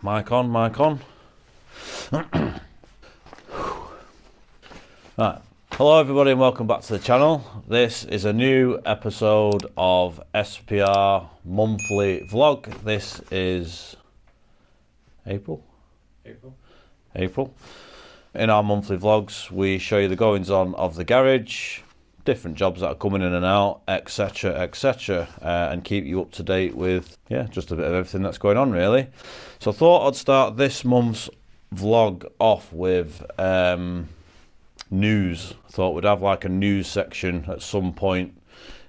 Mic on, mic on. Right. Hello everybody and welcome back to the channel. This is a new episode of SPR monthly vlog. This is April. In our monthly vlogs we show you the goings on of the garage, different jobs that are coming in and out, etc, and keep you up to date with just a bit of everything that's going on really. So I thought I'd start this month's vlog off with news. I thought we'd have like a news section at some point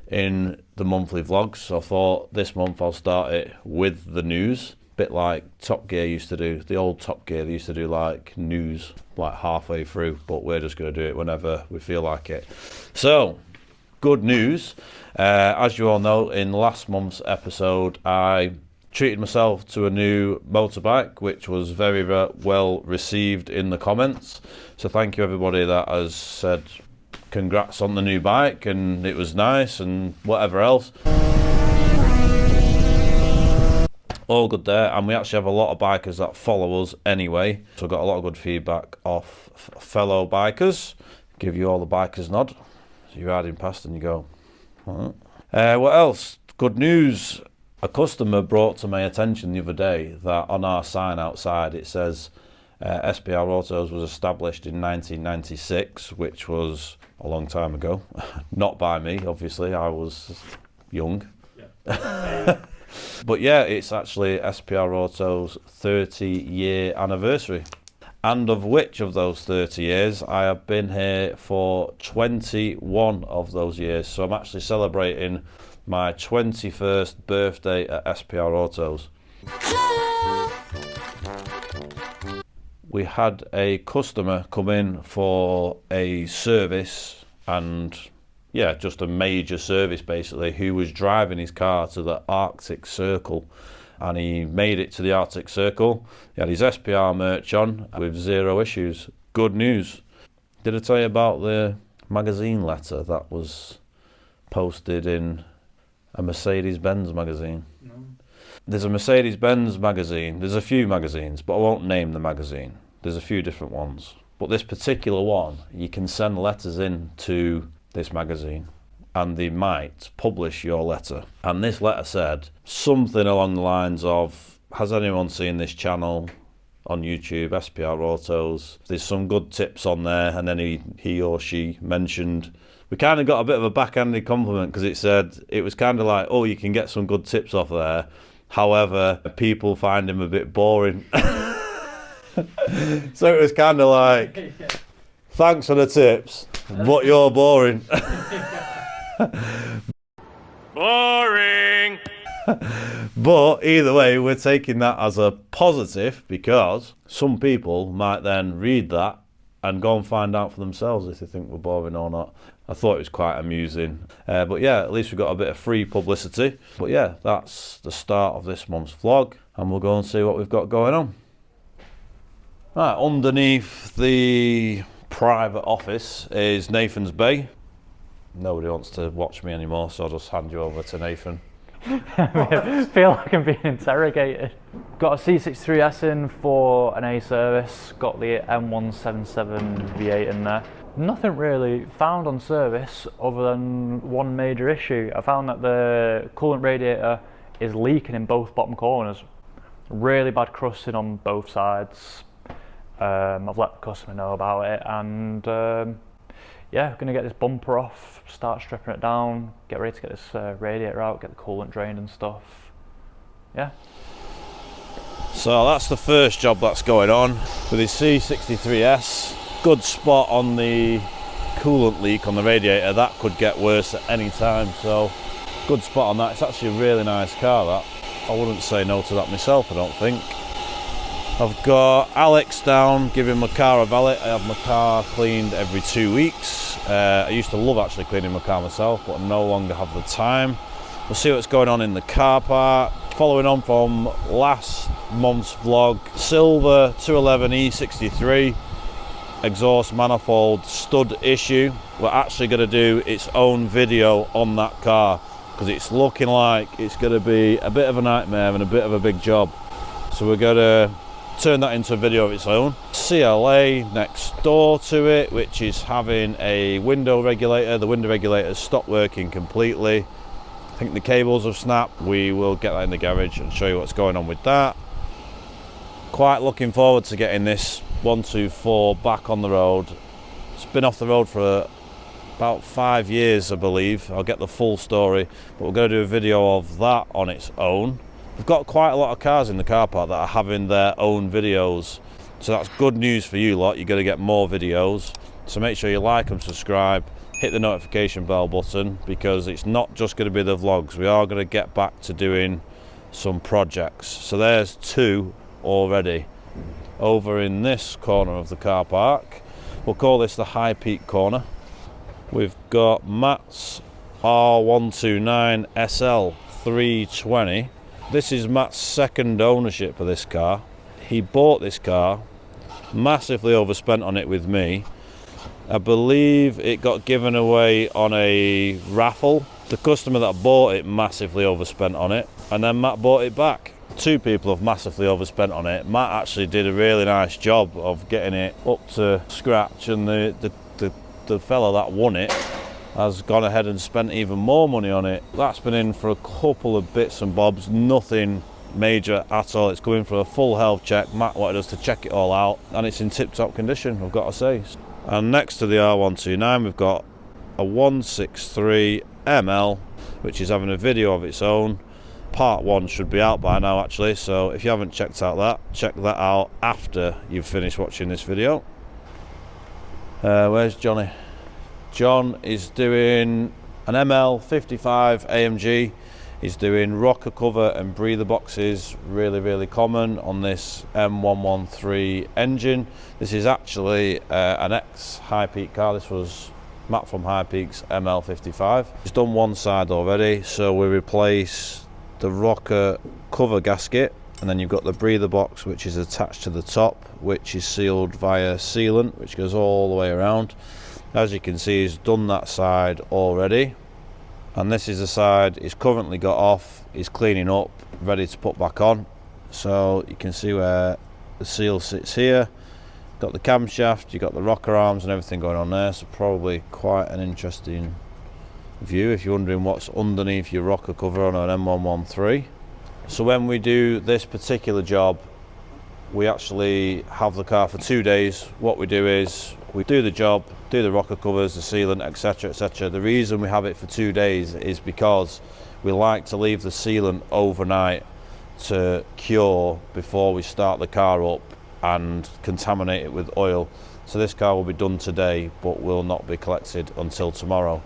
in the monthly vlogs. So I thought this month I'll start it with the news. Bit like Top Gear used to do. The old Top Gear, they used to do like news like halfway through, but we're just going to do it whenever we feel like it. So, good news. As you all know, in last month's episode, I treated myself to a new motorbike, which was very well received in the comments. So thank you everybody that has said congrats on the new bike and it was nice and whatever else. All good there, and we actually have a lot of bikers that follow us anyway, so I've got a lot of good feedback off fellow bikers. Give you all the bikers nod, so you're riding past and you go, what else? Good news. A customer brought to my attention the other day that on our sign outside it says SPR Autos was established in 1996, which was a long time ago. Not by me, obviously, I was young. Yeah. But yeah, it's actually SPR Autos' 30-year anniversary. And of which of those 30 years, I have been here for 21 of those years. So I'm actually celebrating my 21st birthday at SPR Autos. We had a customer come in for a service and just a major service basically, who was driving his car to the Arctic Circle, and he made it to the Arctic Circle. He had his SPR merch on with zero issues. Good news. Did I tell you about the magazine letter that was posted in a Mercedes-Benz magazine? No. There's a Mercedes-Benz magazine. There's a few magazines, but I won't name the magazine. There's a few different ones. But this particular one, you can send letters in to this magazine and they might publish your letter. And this letter said something along the lines of, has anyone seen this channel on YouTube, SPR Autos? There's some good tips on there. And then he or she mentioned, we kind of got a bit of a backhanded compliment because it said, it was kind of like, oh, you can get some good tips off there. However, people find him a bit boring. So it was kind of like, thanks for the tips, but you're boring. Boring. But either way, we're taking that as a positive because some people might then read that and go and find out for themselves if they think we're boring or not. I thought it was quite amusing. But yeah, at least we got a bit of free publicity. But yeah, that's the start of this month's vlog, and we'll go and see what we've got going on. Right, underneath the private office is Nathan's bay. Nobody wants to watch me anymore, so I'll just hand you over to Nathan. I feel like I'm being interrogated. Got a C63S in for an A service, got the M177 V8 in there. Nothing really found on service other than one major issue. I found that the coolant radiator is leaking in both bottom corners. Really bad crusting on both sides. I've let the customer know about it, and yeah, gonna get this bumper off, start stripping it down, get ready to get this radiator out, get the coolant drained and stuff. Yeah. So that's the first job that's going on with his C63S. Good spot on the coolant leak on the radiator. That could get worse at any time, so good spot on that. It's actually a really nice car, that. I wouldn't say no to that myself, I don't think. I've got Alex down giving my car a valet. I have my car cleaned every 2 weeks. I used to love actually cleaning my car myself, but I no longer have the time. We'll see what's going on in the car park. Following on from last month's vlog, silver 211 E63 exhaust manifold stud issue. We're actually going to do its own video on that car because it's looking like it's going to be a bit of a nightmare and a bit of a big job. So we're going to turn that into a video of its own. CLA next door to it, which is having a window regulator. The window regulator stopped working completely. I think the cables have snapped. We will get that in the garage and show you what's going on with that. Quite looking forward to getting this 124 back on the road. It's been off the road for about 5 years, I believe. I'll get the full story, but we're going to do a video of that on its own. We've got quite a lot of cars in the car park that are having their own videos, so that's good news for you lot. You're going to get more videos, so make sure you like and subscribe, hit the notification bell button, because it's not just going to be the vlogs. We are going to get back to doing some projects. So there's 2 already over in this corner of the car park. We'll call this the High Peak corner. We've got Matt's R129 SL 320. This is Matt's second ownership of this car. He bought this car, massively overspent on it with me. I believe it got given away on a raffle. The customer that bought it massively overspent on it, and then Matt bought it back. 2 people have massively overspent on it. Matt actually did a really nice job of getting it up to scratch, and the fella that won it has gone ahead and spent even more money on it. That's been in for a couple of bits and bobs, nothing major at all. It's going for a full health check. Matt wanted us to check it all out, and it's in tip-top condition, I've got to say. And next to the R129 we've got a 163 ML, which is having a video of its own. Part 1 should be out by now actually, so if you haven't checked out that, check that out after you've finished watching this video. Where's Johnny? John is doing an ML55 AMG. He's doing rocker cover and breather boxes, really common on this M113 engine. This is actually an ex-High Peak car. This was Matt from High Peak's ML55. He's done one side already, so we replace the rocker cover gasket, and then you've got the breather box, which is attached to the top, which is sealed via sealant, which goes all the way around. As you can see, he's done that side already, and this is the side he's currently got off. He's cleaning up, ready to put back on. So you can see where the seal sits here. Got the camshaft, you've got the rocker arms and everything going on there, so probably quite an interesting view if you're wondering what's underneath your rocker cover on an M113. So when we do this particular job, we actually have the car for 2 days. What we do is we do the job, do the rocker covers, the sealant, etc, etc. The reason we have it for 2 days is because we like to leave the sealant overnight to cure before we start the car up and contaminate it with oil. So this car will be done today, but will not be collected until tomorrow.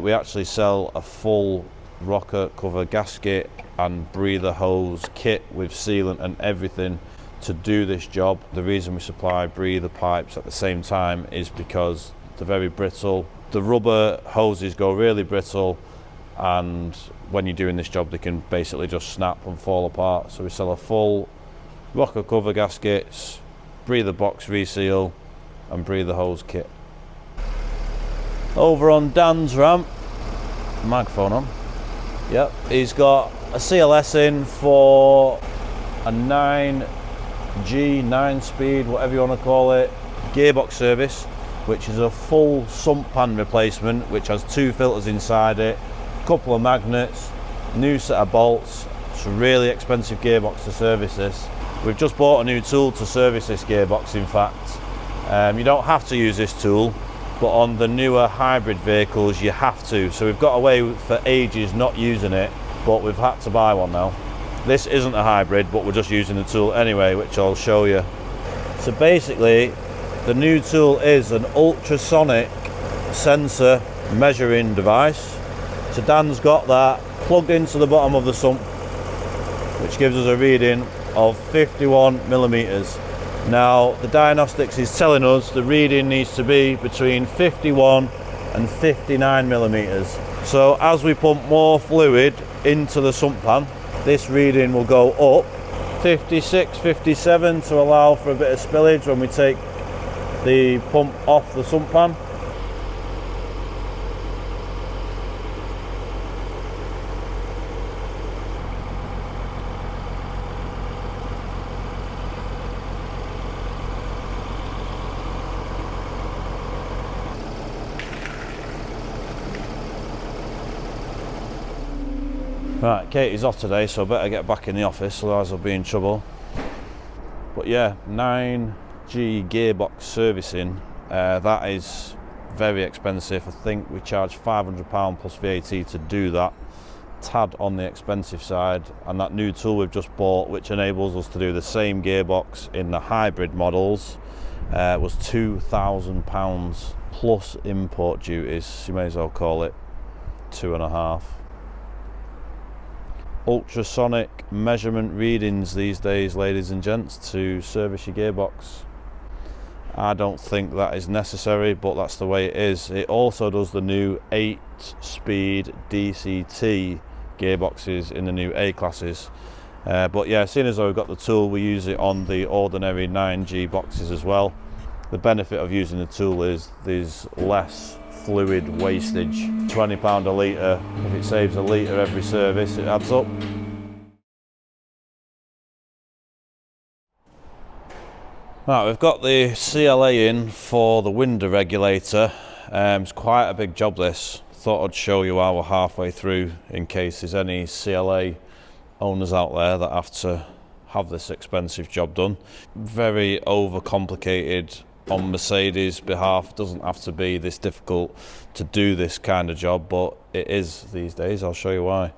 We actually sell a full rocker cover gasket and breather hose kit with sealant and everything to do this job. The reason we supply breather pipes at the same time is because they're very brittle. The rubber hoses go really brittle, and when you're doing this job they can basically just snap and fall apart. So we sell a full rocker cover gaskets, breather box reseal and breather hose kit. Over on Dan's ramp, microphone on. Yep, he's got a CLS in for a 9G, 9-speed, whatever you want to call it, gearbox service, which is a full sump pan replacement, which has 2 filters inside it, a couple of magnets, new set of bolts. It's a really expensive gearbox to service this. We've just bought a new tool to service this gearbox, in fact. You don't have to use this tool, but on the newer hybrid vehicles you have to. So we've got away for ages not using it, but we've had to buy one now. This isn't a hybrid, but we're just using the tool anyway, which I'll show you. So basically, the new tool is an ultrasonic sensor measuring device. So Dan's got that plugged into the bottom of the sump, which gives us a reading of 51 millimeters. Now the diagnostics is telling us the reading needs to be between 51 and 59 millimeters. So as we pump more fluid into the sump pan, this reading will go up 56, 57 to allow for a bit of spillage when we take the pump off the sump pan. Right, Katie's off today, so I better get back in the office, otherwise I'll be in trouble. But yeah, 9G gearbox servicing, that is very expensive. I think we charge £500 plus VAT to do that. Tad on the expensive side, and that new tool we've just bought, which enables us to do the same gearbox in the hybrid models, was £2,000 plus import duties. You may as well call it 2.5. Ultrasonic measurement readings these days, ladies and gents, to service your gearbox. I don't think that is necessary, but that's the way it is. It also does the new 8-speed DCT gearboxes in the new A classes. But yeah, seeing as though we've got the tool, we use it on the ordinary 9G boxes as well. The benefit of using the tool is there's less fluid wastage. £20 a litre, if it saves a litre every service, it adds up. Right, we've got the CLA in for the window regulator. It's quite a big job this. Thought I'd show you while we're halfway through, in case there's any CLA owners out there that have to have this expensive job done. Very overcomplicated on Mercedes' behalf. Doesn't have to be this difficult to do this kind of job, but it is these days. I'll show you why.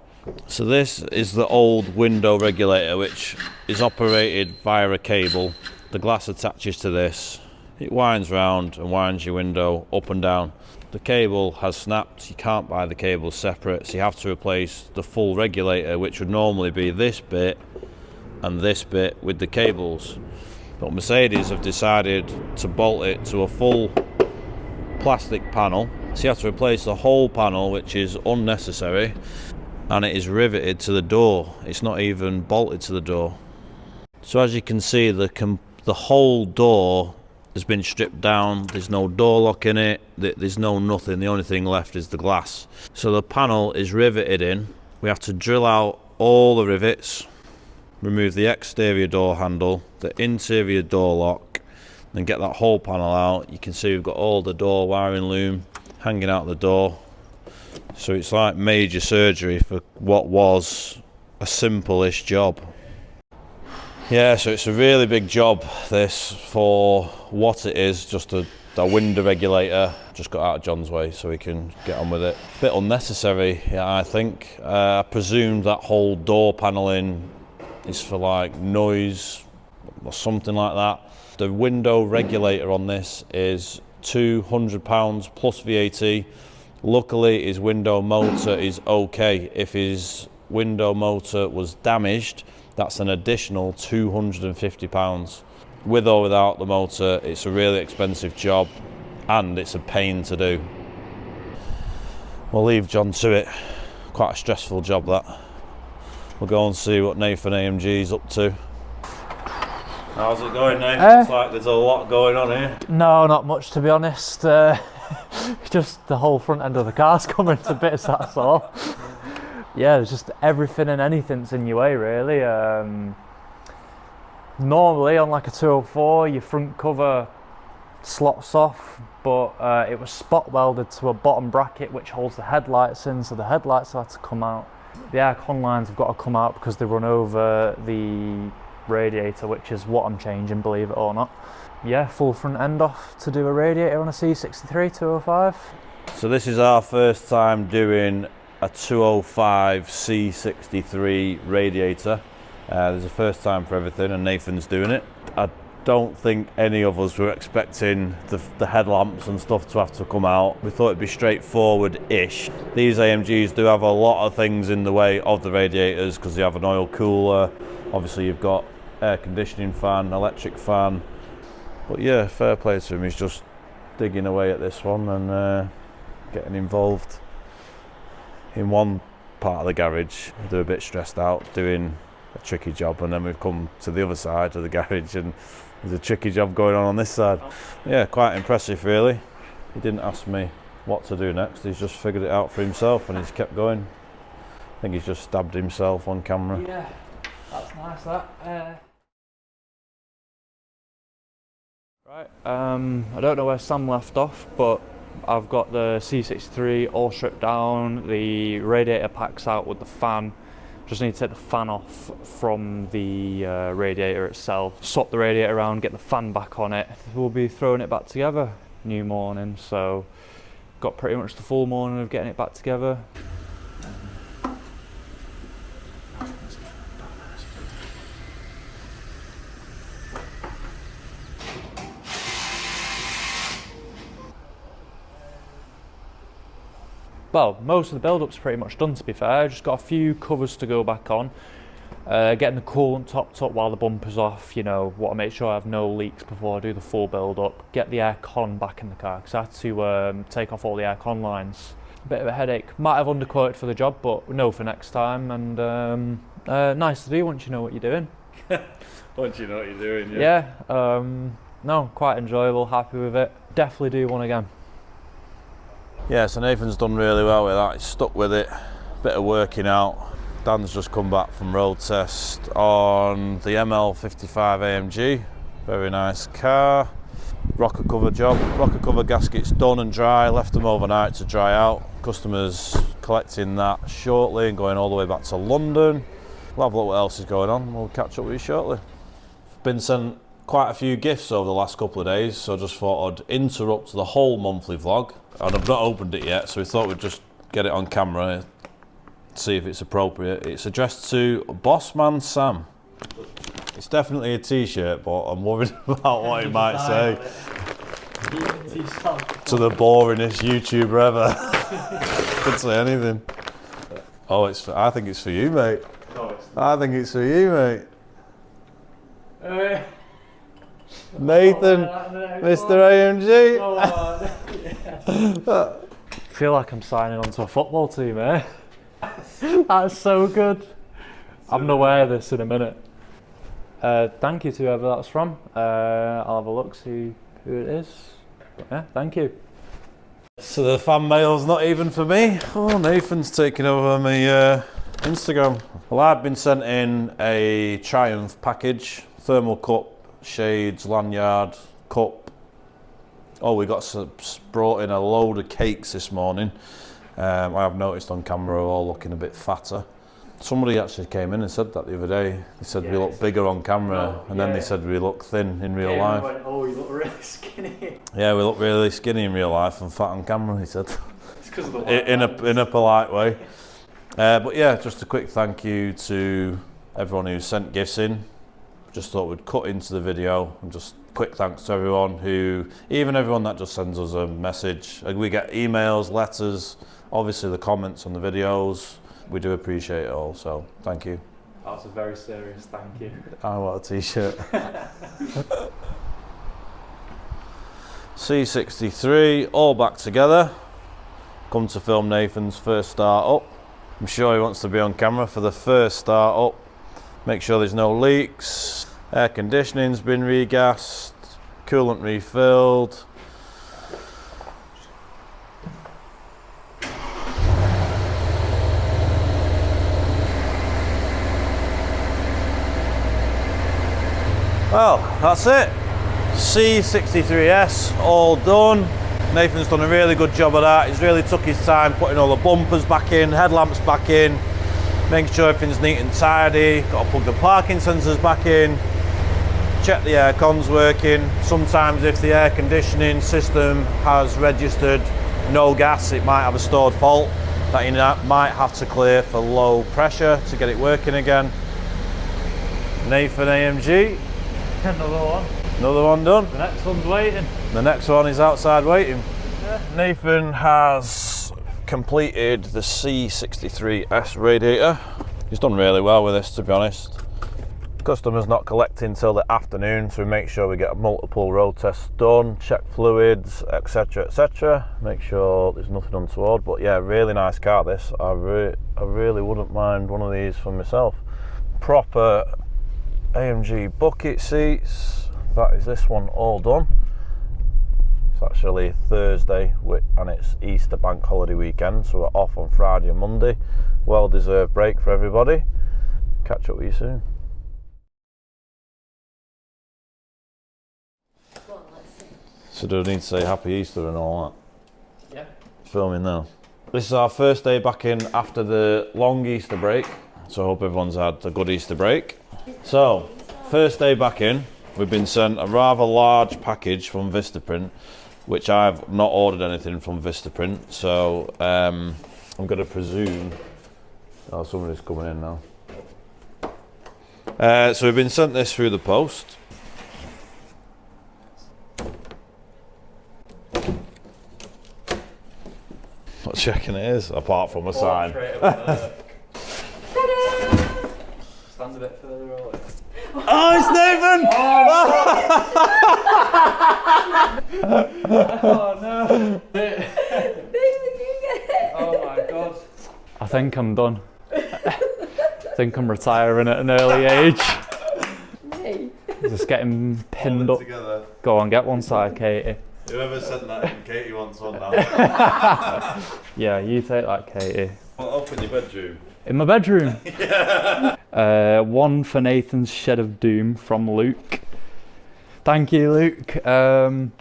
So this is the old window regulator, which is operated via a cable. The glass attaches to this. It winds round and winds your window up and down. The cable has snapped. You can't buy the cable separate, so you have to replace the full regulator, which would normally be this bit and this bit, with the cables. But Mercedes have decided to bolt it to a full plastic panel, so you have to replace the whole panel, which is unnecessary, and it is riveted to the door. It's not even bolted to the door. So as you can see, the whole door has been stripped down. There's no door lock in it, there's no nothing. The only thing left is the glass. So the panel is riveted in. We have to drill out all the rivets, remove the exterior door handle, the interior door lock, and get that whole panel out. You can see we've got all the door wiring loom hanging out the door. So it's like major surgery for what was a simple-ish job. Yeah, so it's a really big job this, for what it is, just a window regulator. Just got out of John's way so we can get on with it. Bit unnecessary, yeah, I think. I presume that whole door paneling is for like noise or something like that. The window regulator on this is £200 plus VAT. Luckily his window motor is okay. If his window motor was damaged, that's an additional £250. With or without the motor, it's a really expensive job and it's a pain to do. We'll leave John to it. Quite a stressful job that. We'll go and see what Nathan AMG's up to. How's it going, Nathan? It's like there's a lot going on here. No, not much, to be honest. Just the whole front end of the car's coming to bits, that's all. Yeah, there's just everything and anything's in your way, really. Normally on like a 204, your front cover slots off, but it was spot welded to a bottom bracket which holds the headlights in, so the headlights had to come out. The air con lines have got to come out because they run over the radiator, which is what I'm changing, believe it or not. Yeah, full front end off to do a radiator on a C63 205. So this is our first time doing a 205 C63 radiator. There's a first time for everything, and Nathan's doing it. I don't think any of us were expecting the headlamps and stuff to have to come out. We thought it'd be straightforward-ish. These AMGs do have a lot of things in the way of the radiators because they have an oil cooler. Obviously you've got air conditioning fan, electric fan. But yeah, fair play to him. He's just digging away at this one and getting involved in one part of the garage. They're a bit stressed out doing a tricky job, and then we've come to the other side of the garage and there's a tricky job going on this side. Yeah, quite impressive really. He didn't ask me what to do next, he's just figured it out for himself and he's kept going. I think he's just stabbed himself on camera. Yeah, that's nice that. Right, I don't know where Sam left off, but I've got the C63 all stripped down, the radiator packs out with the fan. Just need to take the fan off from the radiator itself, swap the radiator around, get the fan back on it. We'll be throwing it back together new morning, so got pretty much the full morning of getting it back together. Well, most of the build-up's pretty much done, to be fair. Just got a few covers to go back on. Getting the coolant topped up while the bumper's off, you know, want to make sure I have no leaks before I do the full build-up. Get the aircon back in the car, because I had to take off all the aircon lines. A bit of a headache. Might have underquoted for the job, but no for next time. And nice to do once you know what you're doing. Once you know what you're doing, yeah. Yeah, no, quite enjoyable, happy with it. Definitely do one again. Yeah, so Nathan's done really well with that. He's stuck with it. Bit of working out. Dan's just come back from road test on the ML55 AMG. Very nice car. Rocker cover job. Rocker cover gaskets done and dry. Left them overnight to dry out. Customers collecting that shortly and going all the way back to London. We'll have a look what else is going on. We'll catch up with you shortly. Been sent quite a few gifts over the last couple of days, so I just thought I'd interrupt the whole monthly vlog. And I've not opened it yet, so we thought we'd just get it on camera, see if it's appropriate. It's addressed to Bossman Sam. It's definitely a t-shirt, but I'm worried about what he might say. To the boringest YouTuber ever. Could say anything. Oh, I think it's for you, mate. I think it's for you, mate. Nathan, Mr. AMG. I feel like I'm signing on to a football team, eh? That's so good. I'm gonna wear this in a minute. Thank you to whoever that's from. I'll have a look, see who it is. But yeah, thank you. So the fan mail's not even for me. Oh, Nathan's taking over my Instagram. Well, I'd been sent in a Triumph package, thermal cup, shades, lanyard, cup. Oh, we got brought in a load of cakes this morning. I have noticed on camera we're all looking a bit fatter. Somebody actually came in and said that the other day. They said we look bigger on camera, and then they said we look thin in real life. Went, oh, you look really skinny. Yeah, we look really skinny in real life and fat on camera, he said. It's because of the in a polite way. But yeah, just a quick thank you to everyone who sent gifts in. Just thought we'd cut into the video and just quick thanks to everyone even everyone that just sends us a message. We get emails, letters, obviously the comments on the videos. We do appreciate it all, so thank you. That was a very serious thank you. I want a t-shirt. C63, all back together. Come to film Nathan's first start up. I'm sure he wants to be on camera for the first start up. Make sure there's no leaks. Air conditioning's been regassed. Coolant refilled. Well, that's it. C63S, all done. Nathan's done a really good job of that. He's really took his time putting all the bumpers back in, headlamps back in, making sure everything's neat and tidy. Got to plug the parking sensors back in, check the aircon's working. Sometimes if the air conditioning system has registered no gas, it might have a stored fault that you might have to clear for low pressure to get it working again. Nathan AMG. Another one. Another one done. The next one's waiting. The next one is outside waiting. Yeah. Nathan has completed the C63S radiator. He's done really well with this, to be honest. Customer's not collecting till the afternoon, so we make sure we get multiple road tests done, check fluids, etc, etc. Make sure there's nothing untoward. But yeah, really nice car this. I really wouldn't mind one of these for myself. Proper AMG bucket seats. That is this one all done. It's actually Thursday and it's Easter bank holiday weekend, so we're off on Friday and Monday. Well deserved break for everybody. Catch up with you soon. So do I need to say Happy Easter and all that? Yeah. Filming now. This is our first day back in after the long Easter break. So I hope everyone's had a good Easter break. So, first day back in, we've been sent a rather large package from Vistaprint, which I've not ordered anything from Vistaprint, so I'm going to presume... Oh, somebody's coming in now. So we've been sent this through the post. What do you reckon it is, apart from a sign? Stand a bit further away. Oh, it's Nathan! Oh no! Nathan, you get it! Oh my god. I think I'm done. I think I'm retiring at an early age. Me? Just getting pinned up. Together. Go on, get one side, Katie. Whoever sent that in, Katie wants one now. Yeah, you take that, Katie. Well, up in your bedroom. In my bedroom. One for Nathan's Shed of Doom from Luke. Thank you, Luke. Could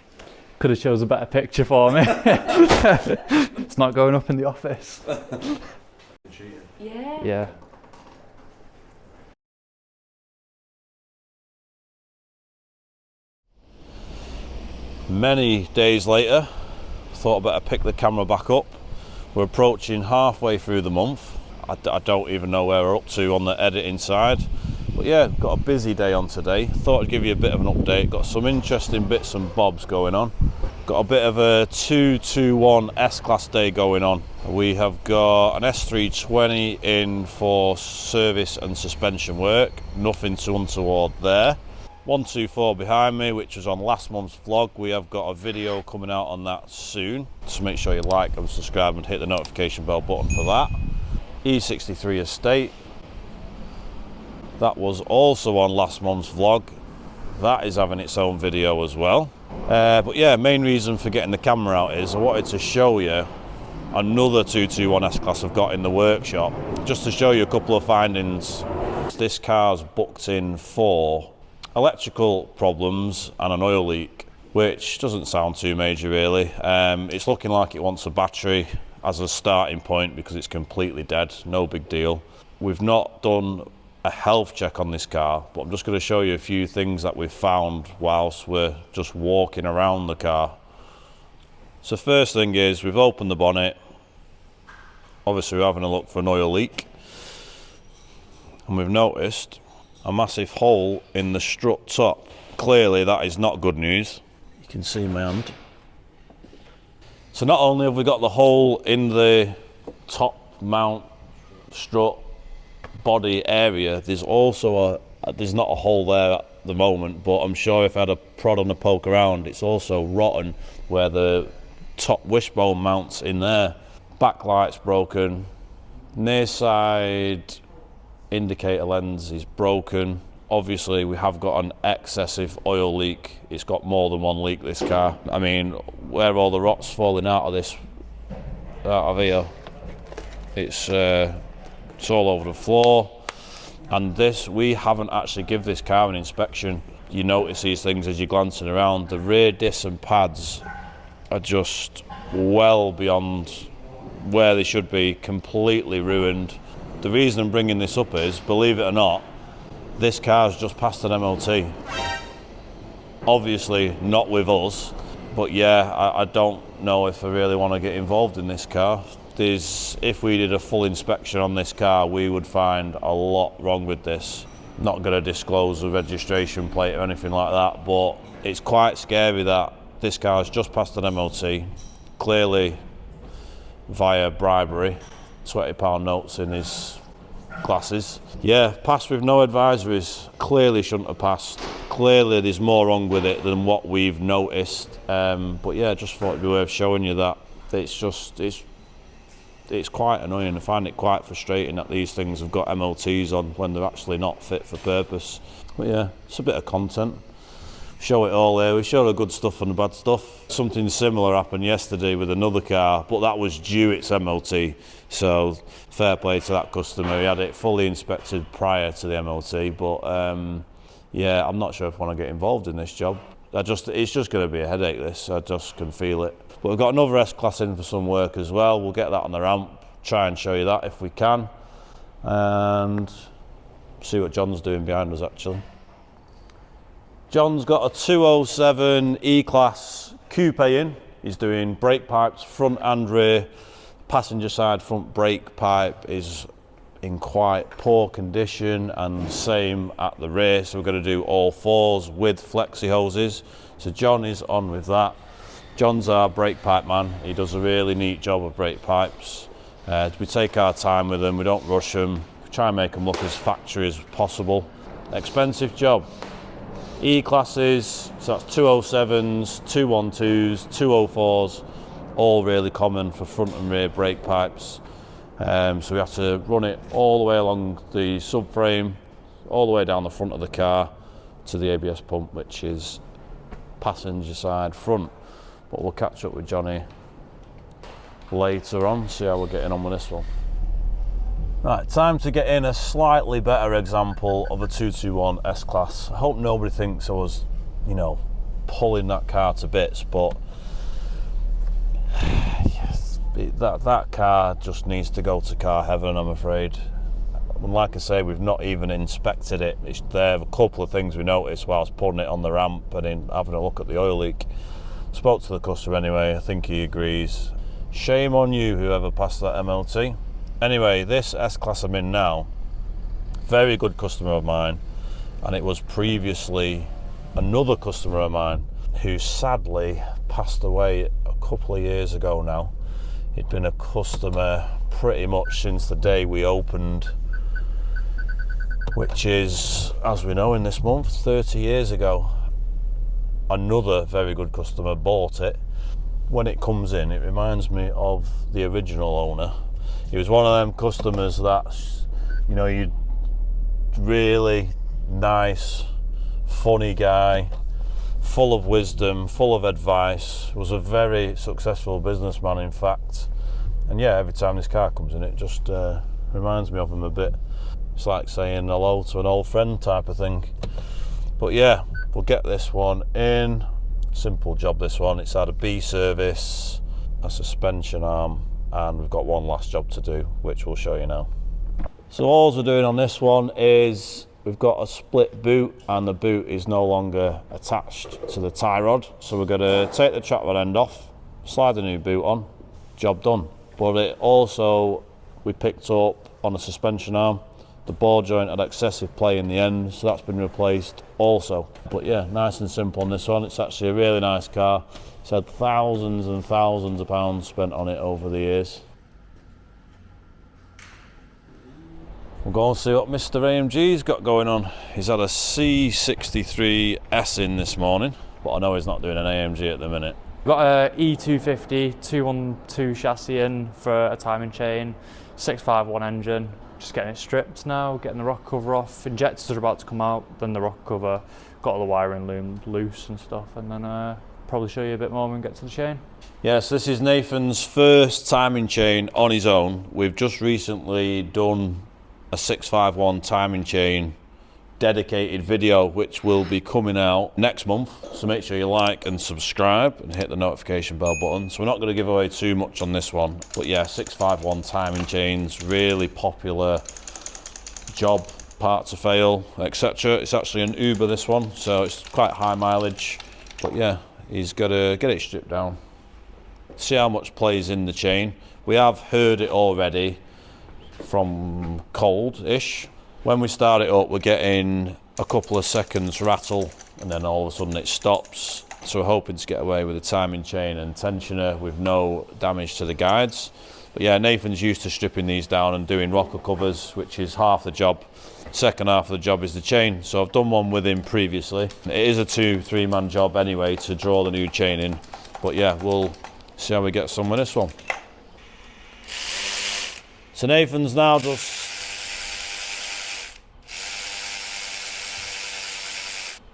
have chose a better picture for me. It's not going up in the office. Yeah. Yeah. Many days later, thought I'd better pick the camera back up. We're approaching halfway through the month. I don't even know where we're up to on the editing side. But yeah, got a busy day on today. Thought I'd give you a bit of an update. Got some interesting bits and bobs going on. Got a bit of a 221 S-Class day going on. We have got an S320 in for service and suspension work. Nothing too untoward there. 124 behind me, which was on last month's vlog. We have got a video coming out on that soon. So make sure you like and subscribe and hit the notification bell button for that. E63 estate. That was also on last month's vlog. That is having its own video as well. But yeah, main reason for getting the camera out is I wanted to show you another 221 S-Class I've got in the workshop. Just to show you a couple of findings. This car's booked in for electrical problems and an oil leak, which doesn't sound too major really. It's looking like it wants a battery as a starting point because it's completely dead, no big deal. We've not done a health check on this car, but I'm just going to show you a few things that we've found whilst we're just walking around the car. So first thing is, we've opened the bonnet. Obviously we're having a look for an oil leak, and we've noticed a massive hole in the strut top. Clearly that is not good news. You can see my hand. So not only have we got the hole in the top mount strut body area, there's also there's not a hole there at the moment, but I'm sure if I had a prod and a poke around, it's also rotten where the top wishbone mounts in there. Backlight's broken. Near side indicator lens is broken. Obviously we have got an excessive oil leak. It's got more than one leak, this car. I mean, where all the rot's falling out of here, it's all over the floor. And this, we haven't actually give this car an inspection. You notice these things as you're glancing around. The rear discs and pads are just well beyond where they should be, completely ruined. The reason I'm bringing this up is, believe it or not, this car's just passed an MOT. Obviously not with us, but yeah, I don't know if I really want to get involved in this car. If we did a full inspection on this car, we would find a lot wrong with this. Not going to disclose the registration plate or anything like that, but it's quite scary that this car's just passed an MOT, clearly via bribery, £20 notes in his glasses. Yeah, passed with no advisories. Clearly shouldn't have passed. Clearly there's more wrong with it than what we've noticed. But yeah, just thought it'd be worth showing you that. It's quite annoying. I find it quite frustrating that these things have got MOTs on when they're actually not fit for purpose. But yeah, it's a bit of content. Show it all here. We show the good stuff and the bad stuff. Something similar happened yesterday with another car, but that was due its MOT. So fair play to that customer. He had it fully inspected prior to the MOT. But yeah, I'm not sure if I want to get involved in this job. It's just going to be a headache, this. I just can feel it. But we've got another S-Class in for some work as well. We'll get that on the ramp, try and show you that if we can. and see what John's doing behind us actually. John's got a 207 E-Class coupe in. He's doing brake pipes front and rear. Passenger side front brake pipe is in quite poor condition, and same at the rear, so we're going to do all fours with flexi hoses. So John is on with that. John's our brake pipe man. He does a really neat job of brake pipes. We take our time with them, we don't rush them, we try and make them look as factory as possible. Expensive job. E-classes, so that's 207s, 212s, 204s, all really common for front and rear brake pipes. So we have to run it all the way along the subframe, all the way down the front of the car to the ABS pump, which is passenger side front. But we'll catch up with Johnny later on, see how we're getting on with this one. Right, time to get in a slightly better example of a 221 S-Class. I hope nobody thinks I was, you know, pulling that car to bits, but yes, that car just needs to go to car heaven, I'm afraid. And like I say, we've not even inspected it. There are a couple of things we noticed whilst putting it on the ramp and in having a look at the oil leak. Spoke to the customer anyway, I think he agrees. Shame on you, whoever passed that MOT. Anyway, this S-Class I'm in now, very good customer of mine, and it was previously another customer of mine who sadly passed away a couple of years ago now. He'd been a customer pretty much since the day we opened, which is, as we know, in this month, 30 years ago. Another very good customer bought it. When it comes in, it reminds me of the original owner. He was one of them customers that, you know, you really nice, funny guy, full of wisdom, full of advice, was a very successful businessman in fact. And yeah, every time this car comes in, it just reminds me of him a bit. It's like saying hello to an old friend type of thing. But yeah, we'll get this one in. Simple job this one. It's had a B service, a suspension arm, and we've got one last job to do, which we'll show you now. So all we're doing on this one is we've got a split boot, and the boot is no longer attached to the tie rod. So we're going to take the track rod end off, slide the new boot on, job done. But it also, we picked up on the suspension arm, the ball joint had excessive play in the end, so that's been replaced also. But yeah, nice and simple on this one. It's actually a really nice car. It's had thousands and thousands of pounds spent on it over the years. We'll go and see what Mr. AMG's got going on. He's had a C63S in this morning, but I know he's not doing an AMG at the minute. Got a E250 212 chassis in for a timing chain, 651 engine. Just getting it stripped now, getting the rocker cover off. Injectors are about to come out, then the rocker cover. Got all the wiring loom loose and stuff, and then probably show you a bit more when we get to the chain. Yes, this is Nathan's first timing chain on his own. We've just recently done a 651 timing chain dedicated video, which will be coming out next month. So make sure you like and subscribe and hit the notification bell button. So we're not going to give away too much on this one, but yeah, 651 timing chains, really popular job, part to fail, etc. It's actually an Uber, this one, so it's quite high mileage. But yeah, he's got to get it stripped down, see how much plays in the chain. We have heard it already from cold-ish. When we start it up, we're getting a couple of seconds rattle, and then all of a sudden it stops. So we're hoping to get away with a timing chain and tensioner with no damage to the guides. But yeah, Nathan's used to stripping these down and doing rocker covers, which is half the job. Second half of the job is the chain. So I've done one with him previously. It is a 2-3 man job anyway to draw the new chain in. But yeah, we'll see how we get some with this one. So Nathan's now just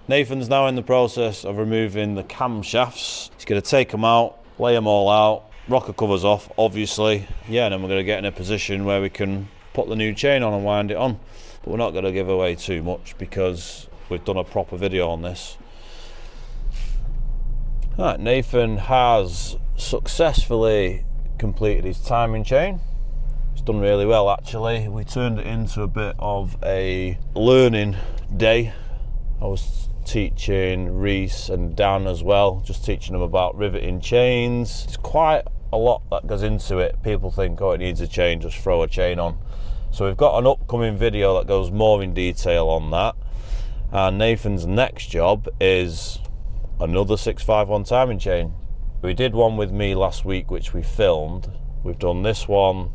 Nathan's now in the process of removing the camshafts. He's going to take them out, lay them all out, rocker covers off, obviously. Yeah, and then we're going to get in a position where we can put the new chain on and wind it on. But we're not going to give away too much because we've done a proper video on this. Right, Nathan has successfully completed his timing chain. It's done really well actually. We turned it into a bit of a learning day. I was teaching Reese and Dan as well, just teaching them about riveting chains. It's quite a lot that goes into it. People think, oh, it needs a chain, just throw a chain on. So we've got an upcoming video that goes more in detail on that. And Nathan's next job is another 651 timing chain. We did one with me last week, which we filmed. We've done this one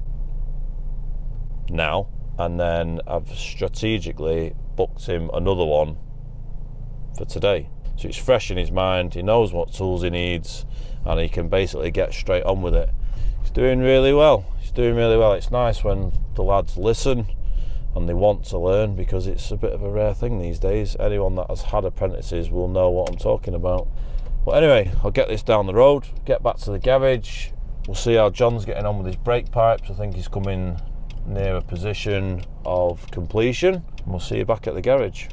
now, and then I've strategically booked him another one for today. So it's fresh in his mind, he knows what tools he needs, and he can basically get straight on with it. He's doing really well. He's doing really well. It's nice when the lads listen and they want to learn, because it's a bit of a rare thing these days. Anyone that has had apprentices will know what I'm talking about. But anyway, I'll get this down the road, get back to the garage. We'll see how John's getting on with his brake pipes. I think he's coming near a position of completion. And we'll see you back at the garage.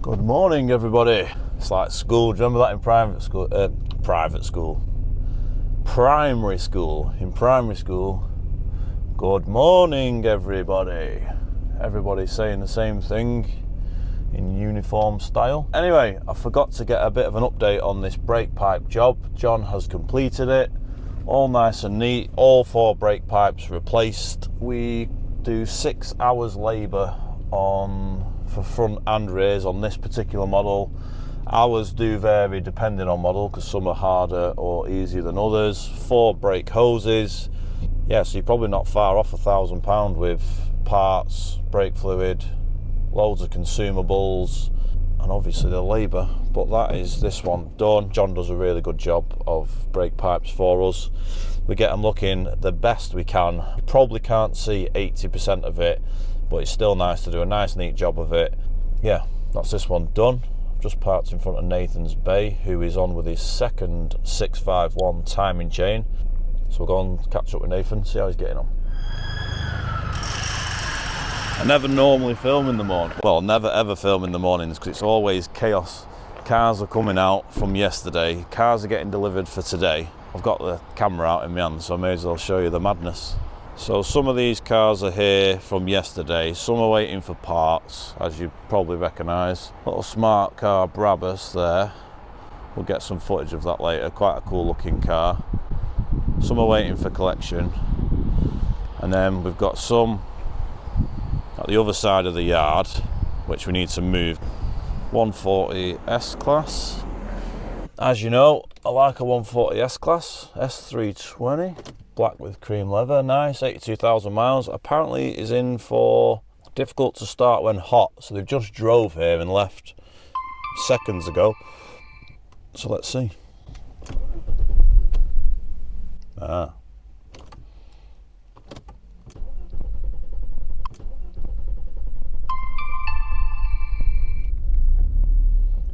Good morning, everybody. It's like school. Do you remember that in primary school? Primary school. In primary school. Good morning, everybody. Everybody's saying the same thing in uniform style. Anyway, I forgot to get a bit of an update on this brake pipe job. John has completed it. All nice and neat. All 4 brake pipes replaced. We do 6 hours labour for front and rears on this particular model. Hours do vary depending on model, because some are harder or easier than others. 4 brake hoses. Yeah, so you're probably not far off £1,000 with parts, brake fluid, loads of consumables, and obviously the labour. But that is this one done. John does a really good job of brake pipes for us. We get them looking the best we can. You probably can't see 80% of it, but it's still nice to do a nice neat job of it. Yeah, that's this one done. Just parked in front of Nathan's bay, who is on with his second 651 timing chain. So we'll go and catch up with Nathan, see how he's getting on. I never normally film in the morning. Well, never ever film in the mornings, because it's always chaos. Cars are coming out from yesterday, cars are getting delivered for today. I've got the camera out in my hand, so I may as well show you the madness. So some of these cars are here from yesterday, some are waiting for parts, as you probably recognise. Little smart car Brabus there. We'll get some footage of that later, quite a cool looking car. Some are waiting for collection. And then we've got some at the other side of the yard, which we need to move. 140 S-Class. As you know, I like a 140 S-Class, S320. Black with cream leather, nice, 82,000 miles. Apparently is in for difficult to start when hot, so they've just drove here and left seconds ago. So let's see.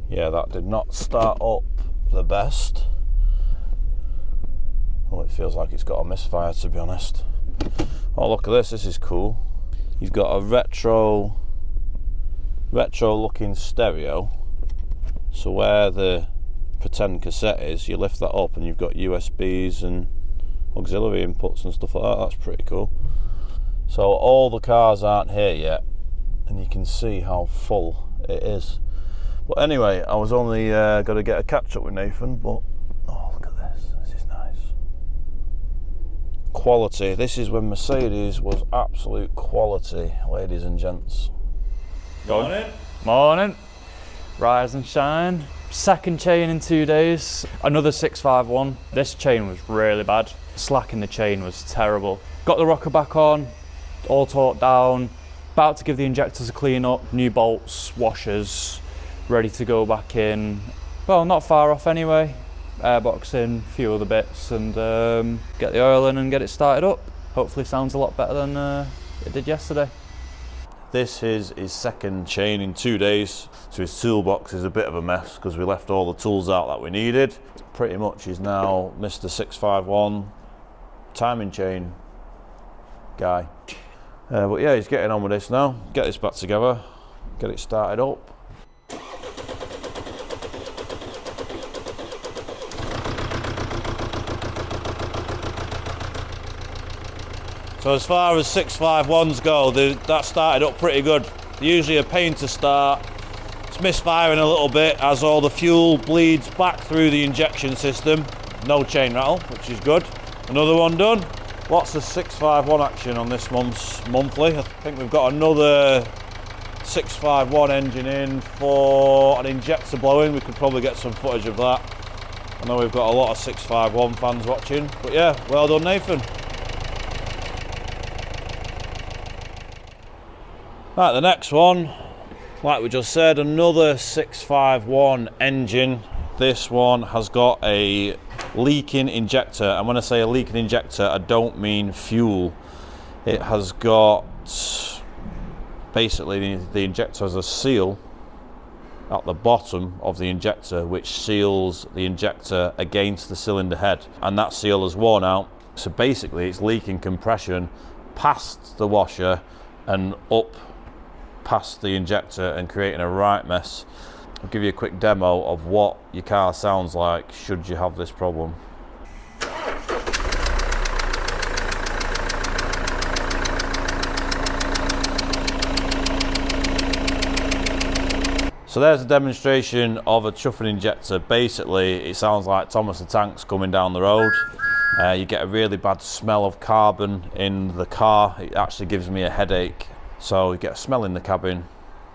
Yeah, that did not start up the best. Well, it feels like it's got a misfire, to be honest. Oh, look at this, this is cool. You've got a retro looking stereo. So where the pretend cassette is, you lift that up and you've got USBs and auxiliary inputs and stuff like that. That's pretty cool. So all the cars aren't here yet, and you can see how full it is. But anyway, I was only going to get a catch up with Nathan, but oh, look at this. This is nice. Quality. This is when Mercedes was absolute quality, ladies and gents. Morning. Morning. Rise and shine. Second chain in 2 days. Another 651. This chain was really bad. Slack in the chain was terrible. Got the rocker back on, all torqued down. About to give the injectors a clean up. New bolts, washers, ready to go back in. Well, not far off anyway. Airbox in, a few other bits, and get the oil in and get it started up. Hopefully sounds a lot better than it did yesterday. This is his second chain in 2 days, so his toolbox is a bit of a mess because we left all the tools out that we needed. Pretty much he's now Mr. 651 timing chain guy. But yeah, he's getting on with this now. Get this back together, get it started up. So as far as 651s go, that started up pretty good. Usually a pain to start. It's misfiring a little bit as all the fuel bleeds back through the injection system. No chain rattle, which is good. Another one done. Lots of 651 action on this month's monthly. I think we've got another 651 engine in for an injector blowing. We could probably get some footage of that. I know we've got a lot of 651 fans watching, but yeah, well done, Nathan. Right, the next one, like we just said, another 651 engine. This one has got a leaking injector, and when I say a leaking injector, I don't mean fuel. It has got, basically the injector has a seal at the bottom of the injector which seals the injector against the cylinder head, and that seal has worn out, so basically it's leaking compression past the washer and up past the injector and creating a right mess. I'll give you a quick demo of what your car sounds like should you have this problem. So there's a demonstration of a chuffing injector. Basically, it sounds like Thomas the Tank's coming down the road. You get a really bad smell of carbon in the car. It actually gives me a headache. So you get a smell in the cabin,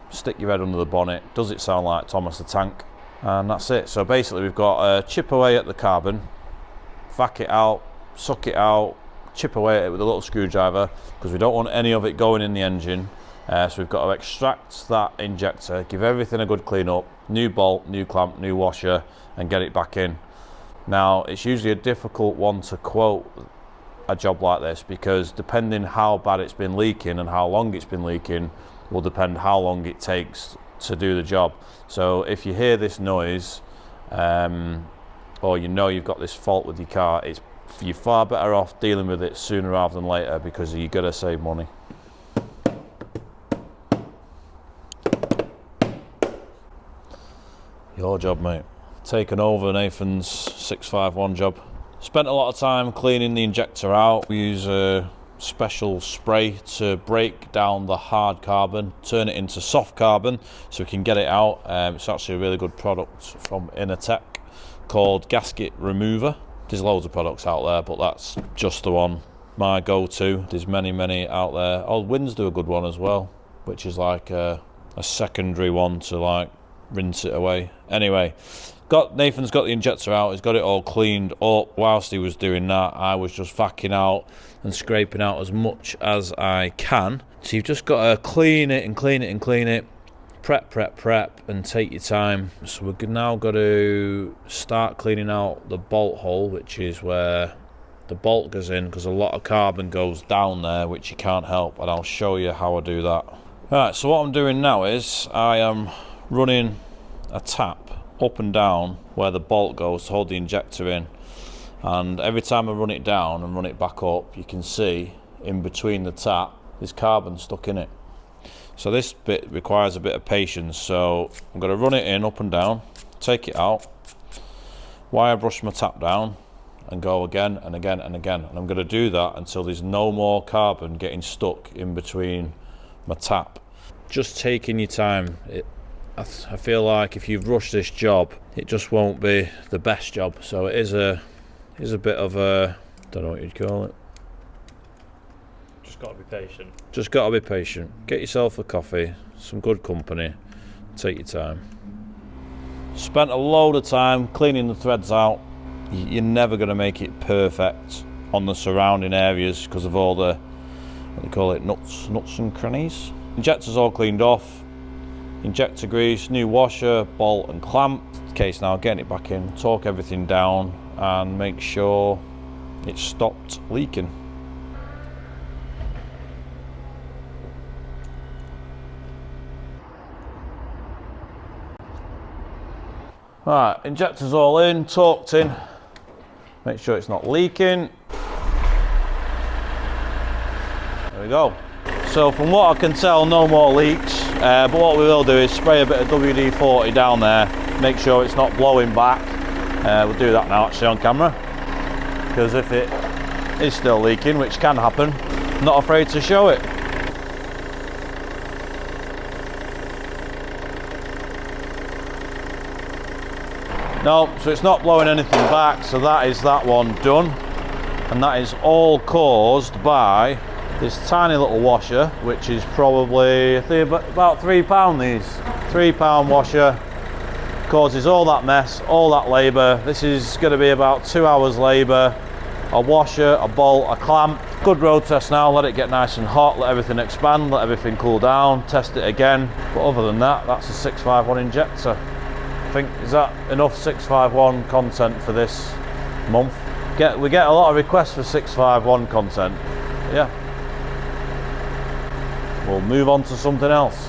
stick your head under the bonnet. Does it sound like Thomas the Tank? And that's it. So basically we've got to chip away at the carbon, vac it out, suck it out, chip away at it with a little screwdriver, because we don't want any of it going in the engine. So we've got to extract that injector, give everything a good clean up, new bolt, new clamp, new washer, and get it back in. Now, it's usually a difficult one to quote a job like this, because depending how bad it's been leaking and how long it's been leaking will depend how long it takes to do the job. So if you hear this noise, or you know you've got this fault with your car, you're far better off dealing with it sooner rather than later, because you've got to save money. Your job, mate. Taken over Nathan's 651 job. Spent a lot of time cleaning the injector out. We use a special spray to break down the hard carbon, turn it into soft carbon so we can get it out. It's actually a really good product from Innertech called Gasket Remover. There's loads of products out there, but that's just the one, my go-to. There's many out there. Old Winds do a good one as well, which is like a secondary one to like rinse it away. Anyway, Nathan's got the injector out, he's got it all cleaned up. Whilst he was doing that, I was just vacuuming out and scraping out as much as I can. So you've just got to clean it and clean it and clean it, prep and take your time. So we've now got to start cleaning out the bolt hole, which is where the bolt goes in, because a lot of carbon goes down there which you can't help, and I'll show you how I do that. Right, so what I'm doing now is I am running a tap up and down where the bolt goes to hold the injector in, and every time I run it down and run it back up, you can see in between the tap there's carbon stuck in it. So this bit requires a bit of patience, so I'm going to run it in up and down, take it out, wire brush my tap down and go again and again and again, and I'm going to do that until there's no more carbon getting stuck in between my tap. Just taking your time. I feel like if you've rushed this job, it just won't be the best job. So it is a bit of a, don't know what you'd call it. Just got to be patient. Just got to be patient. Get yourself a coffee, some good company, take your time. Spent a load of time cleaning the threads out. You're never going to make it perfect on the surrounding areas because of all the, what they call it, nuts and crannies. Injector's all cleaned off. Injector grease, new washer, bolt and clamp. Case now, getting it back in, torque everything down and make sure it's stopped leaking. Right, injector's all in, torqued in. Make sure it's not leaking. There we go. So from what I can tell, no more leaks. But what we will do is spray a bit of WD-40 down there, make sure it's not blowing back. We'll do that now actually on camera, because if it is still leaking, which can happen, Not afraid to show it. No, so it's not blowing anything back, so that is that one done. And that is all caused by this tiny little washer, which is probably, I think, about £3 these. £3 washer, causes all that mess, all that labour. This is going to be about 2 hours labour. A washer, a bolt, a clamp. Good road test now, let it get nice and hot, let everything expand, let everything cool down, test it again. But other than that, that's a 651 injector. I think, is that enough 651 content for this month? We get a lot of requests for 651 content. Yeah. We'll move on to something else.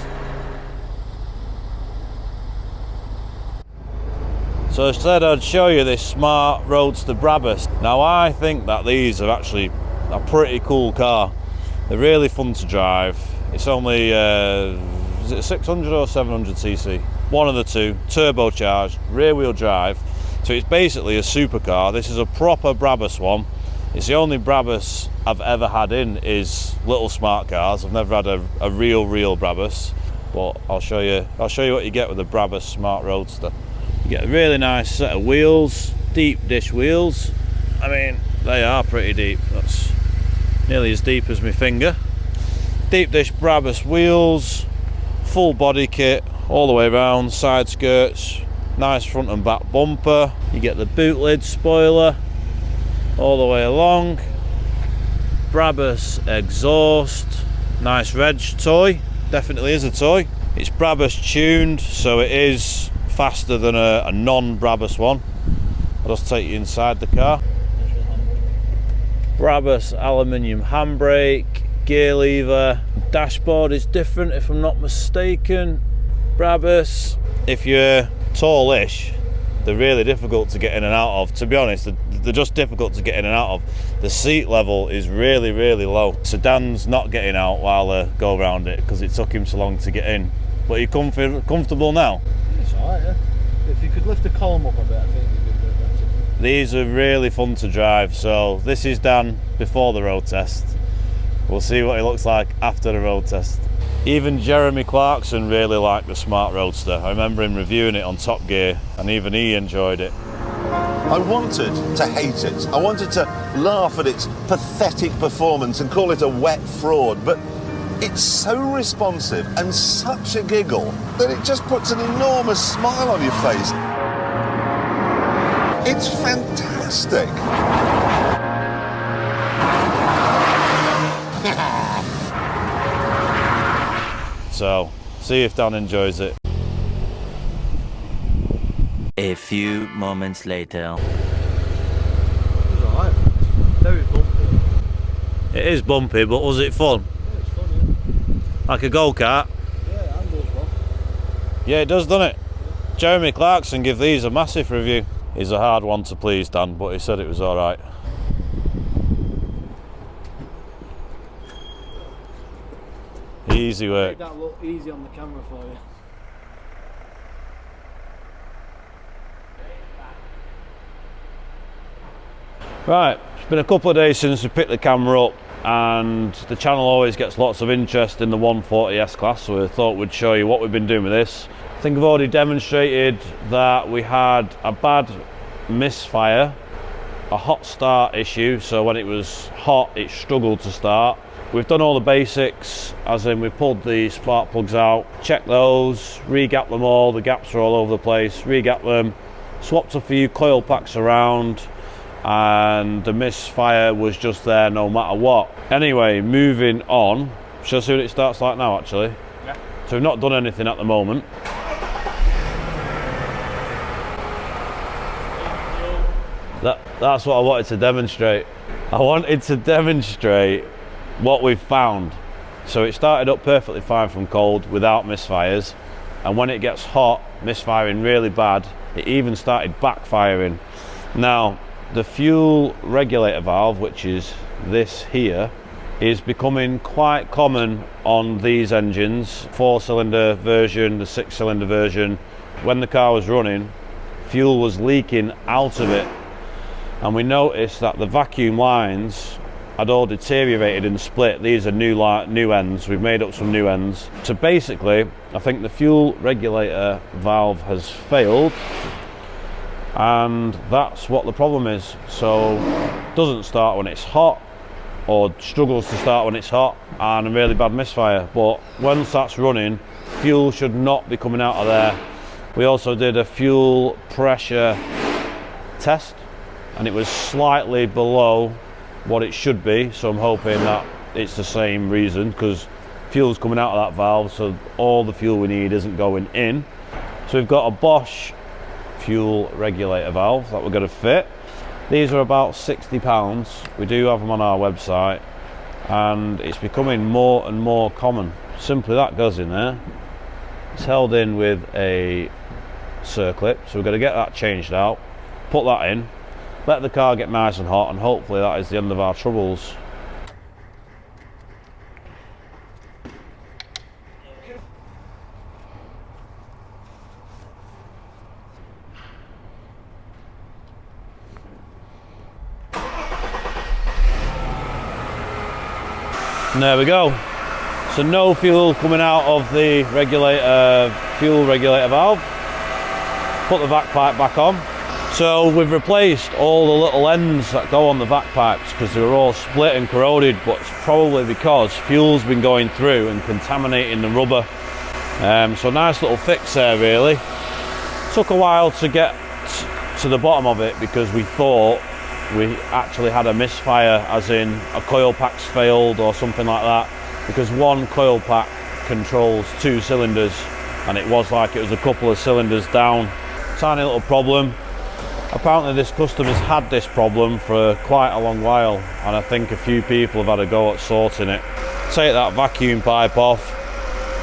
So I said I'd show you this smart Roadster Brabus. Now I think that these are actually a pretty cool car. They're really fun to drive. It's only, is it 600 or 700 cc? One of the two, turbocharged, rear wheel drive. So it's basically a supercar. This is a proper Brabus one. It's the only Brabus I've ever had in is little smart cars. I've never had a real Brabus, but I'll show you what you get with the Brabus Smart Roadster. You get a really nice set of wheels, deep dish wheels. I mean, they are pretty deep. That's nearly as deep as my finger. Deep dish Brabus wheels, full body kit all the way around, side skirts, nice front and back bumper. You get the boot lid spoiler all the way along. Brabus exhaust, nice reg toy, definitely is a toy. It's Brabus tuned, so it is faster than a non-Brabus one. I'll just take you inside the car. Brabus aluminium handbrake, gear lever, dashboard is different if I'm not mistaken. Brabus, if you're tallish, they're really difficult to get in and out of. To be honest, they're just difficult to get in and out of. The seat level is really low. So Dan's not getting out while I go around it because it took him so long to get in. But are you comfortable now? It's alright, yeah. If you could lift the column up a bit, I think it'd be a bit better. These are really fun to drive. So this is Dan before the road test. We'll see what it looks like after the road test. Even Jeremy Clarkson really liked the Smart Roadster. I remember him reviewing it on Top Gear, and even he enjoyed it. I wanted to hate it. I wanted to laugh at its pathetic performance and call it a wet fraud, but it's so responsive and such a giggle that it just puts an enormous smile on your face. It's fantastic. So, see if Dan enjoys it. A few moments later. It's alright. It's very bumpy. It is bumpy, but was it fun? Yeah, it's fun, yeah. Like a go-kart? Yeah, it handles well. Yeah, it does, doesn't it? Yeah. Jeremy Clarkson gave these a massive review. He's a hard one to please, Dan, but he said it was alright. Easy work. Make that look easy on the camera for you. Right, it's been a couple of days since we picked the camera up, and the channel always gets lots of interest in the 140S class, so we thought we'd show you what we've been doing with this. I think I've already demonstrated that we had a bad misfire, a hot start issue, so when it was hot it struggled to start. We've done all the basics, as in we pulled the spark plugs out, checked those, re-gapped them all, the gaps are all over the place, re-gapped them, swapped a few coil packs around, and the misfire was just there no matter what. Anyway, moving on, shall I see what it starts like now actually? Yeah. So we've not done anything at the moment. That's what I wanted to demonstrate. I wanted to demonstrate what we've found. So it started up perfectly fine from cold without misfires, and when it gets hot, misfiring really bad, it even started backfiring. Now the fuel regulator valve, which is this here, is becoming quite common on these engines, 4-cylinder version, the 6-cylinder version. When the car was running, fuel was leaking out of it, and we noticed that the vacuum lines had all deteriorated and split. These are new ends. We've made up some new ends. So basically, I think the fuel regulator valve has failed, and that's what the problem is. So it doesn't start when it's hot, or struggles to start when it's hot, and a really bad misfire. But once that's running, fuel should not be coming out of there. We also did a fuel pressure test, and it was slightly below what it should be, so I'm hoping that it's the same reason, because fuel's coming out of that valve, so all the fuel we need isn't going in. So we've got a Bosch fuel regulator valve that we're going to fit. These are about £60. We do have them on our website, and it's becoming more and more common. Simply that goes in there. It's held in with a circlip, so we're going to get that changed out, put that in, let the car get nice and hot, and hopefully that is the end of our troubles. And there we go. So no fuel coming out of the fuel regulator valve. Put the vac pipe back on. So we've replaced all the little ends that go on the vac pipes because they were all split and corroded, but it's probably because fuel's been going through and contaminating the rubber. So nice little fix there really. Took a while to get to the bottom of it because we thought we actually had a misfire, as in a coil pack's failed or something like that, because one coil pack controls 2 cylinders, and it was like it was a couple of cylinders down. Tiny little problem. Apparently this customer's had this problem for quite a long while, and I think a few people have had a go at sorting it. Take that vacuum pipe off,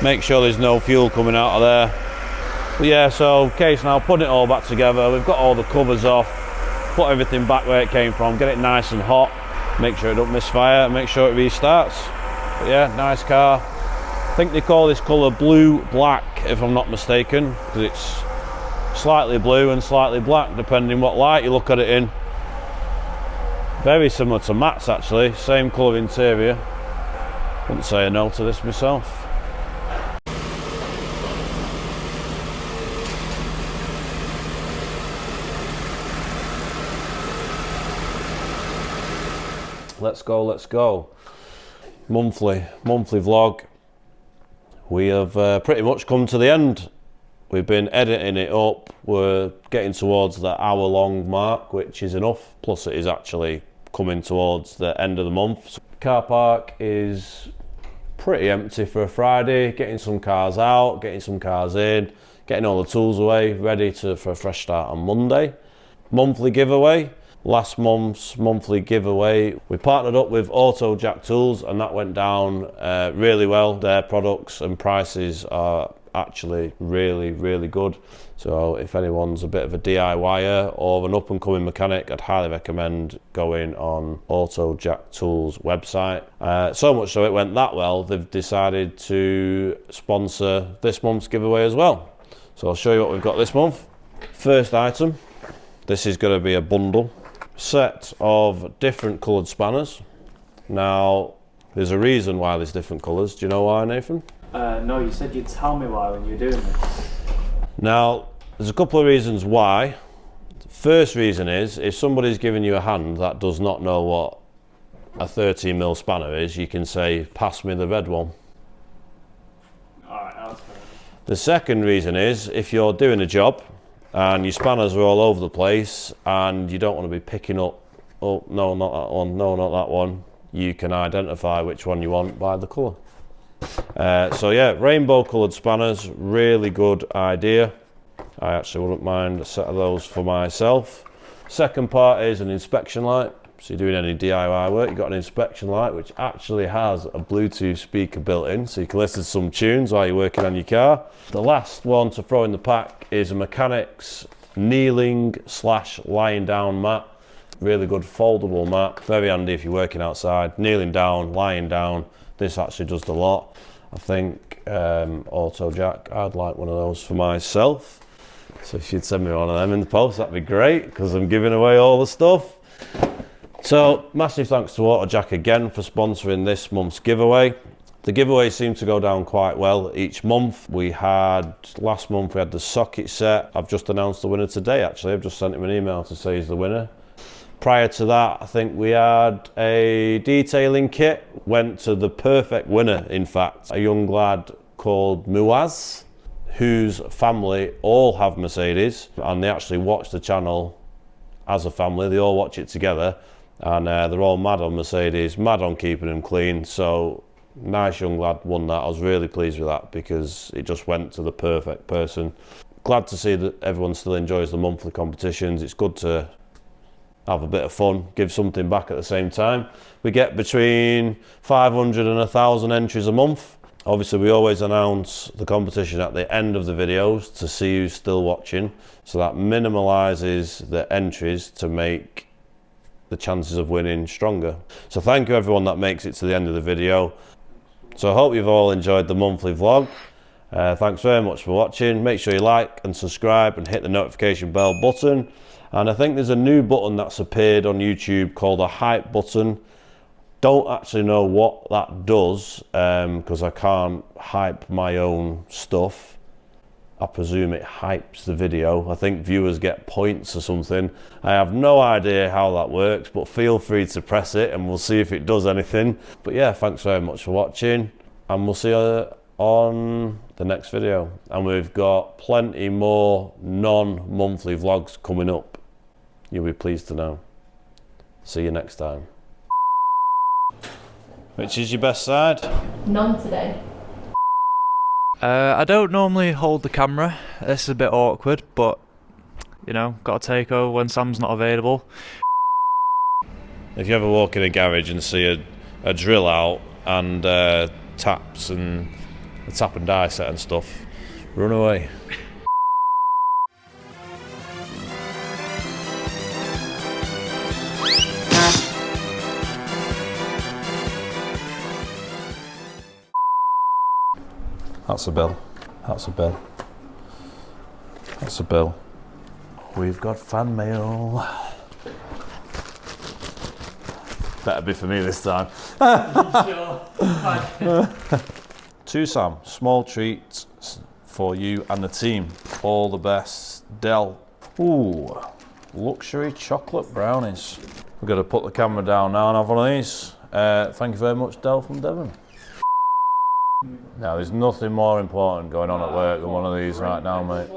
make sure there's no fuel coming out of there. But yeah, so case now, putting it all back together. We've got all the covers off, put everything back where it came from, get it nice and hot, make sure it don't misfire, and make sure it restarts. But yeah, nice car. I think they call this colour blue black, if I'm not mistaken, because it's slightly blue and slightly black depending what light you look at it in. Very similar to Matt's actually, same colour interior. Wouldn't say a no to this myself. Let's go. Monthly vlog. We have pretty much come to the end. We've been editing it up. We're getting towards the hour-long mark, which is enough. Plus it is actually coming towards the end of the month. So car park is pretty empty for a Friday. Getting some cars out, getting some cars in, getting all the tools away, ready for a fresh start on Monday. Monthly giveaway. Last month's monthly giveaway, we partnered up with Auto Jack Tools, and that went down really well. Their products and prices are actually really good. So if anyone's a bit of a DIYer or an up-and-coming mechanic, I'd highly recommend going on Auto Jack Tools website. So much so it went that well, they've decided to sponsor this month's giveaway as well. So I'll show you what we've got this month. First item, this is going to be a bundle. Set of different coloured spanners. Now, there's a reason why there's different colours. Do you know why, Nathan? No, you said you'd tell me why when you were doing this. Now, there's a couple of reasons why. The first reason is, if somebody's giving you a hand that does not know what a 13mm spanner is, you can say, pass me the red one. Alright, that's fair. The second reason is, if you're doing a job, and your spanners are all over the place and you don't want to be picking up, oh no, not that one, no, not that one, you can identify which one you want by the colour. So yeah, rainbow coloured spanners, really good idea. I actually wouldn't mind a set of those for myself. Second part is an inspection light. So you're doing any DIY work, you've got an inspection light which actually has a Bluetooth speaker built in, so you can listen to some tunes while you're working on your car. The last one to throw in the pack is a mechanic's kneeling / lying down mat. Really good foldable mat, very handy if you're working outside. Kneeling down, lying down, this actually does the lot. I think Auto Jack, I'd like one of those for myself. So if you'd send me one of them in the post, that'd be great, because I'm giving away all the stuff. So, massive thanks to AutoJack again for sponsoring this month's giveaway. The giveaways seem to go down quite well each month. Last month we had the socket set. I've just announced the winner today actually. I've just sent him an email to say he's the winner. Prior to that, I think we had a detailing kit. Went to the perfect winner, in fact. A young lad called Muaz, whose family all have Mercedes, and they actually watch the channel as a family. They all watch it together, and they're all mad on Mercedes, mad on keeping them clean. So nice young lad won that. I was really pleased with that because it just went to the perfect person. Glad to see that everyone still enjoys the monthly competitions. It's good to have a bit of fun, give something back at the same time. We get between 500 and 1,000 entries a month. Obviously we always announce the competition at the end of the videos to see who's still watching, so that minimalises the entries to make the chances of winning stronger. So thank you everyone that makes it to the end of the video. So I hope you've all enjoyed the monthly vlog. Thanks very much for watching. Make sure you like and subscribe and hit the notification bell button. And I think there's a new button that's appeared on YouTube called a hype button. Don't actually know what that does because I can't hype my own stuff. I presume it hypes the video. I think viewers get points or something. I have no idea how that works, but feel free to press it and we'll see if it does anything. But yeah, thanks very much for watching, and we'll see you on the next video. And we've got plenty more non-monthly vlogs coming up. You'll be pleased to know. See you next time. Which is your best side? None today. I don't normally hold the camera. This is a bit awkward, but you know, got to take over when Sam's not available. If you ever walk in a garage and see a drill out and taps and a tap and die set and stuff, run away. That's a bill. That's a bill. That's a bill. We've got fan mail. Better be for me this time. To Sam, small treat for you and the team. All the best, Del. Ooh, luxury chocolate brownies. We've got to put the camera down now and have one of these. Thank you very much, Del from Devon. Now, there's nothing more important going on at work than one of these right now, mate.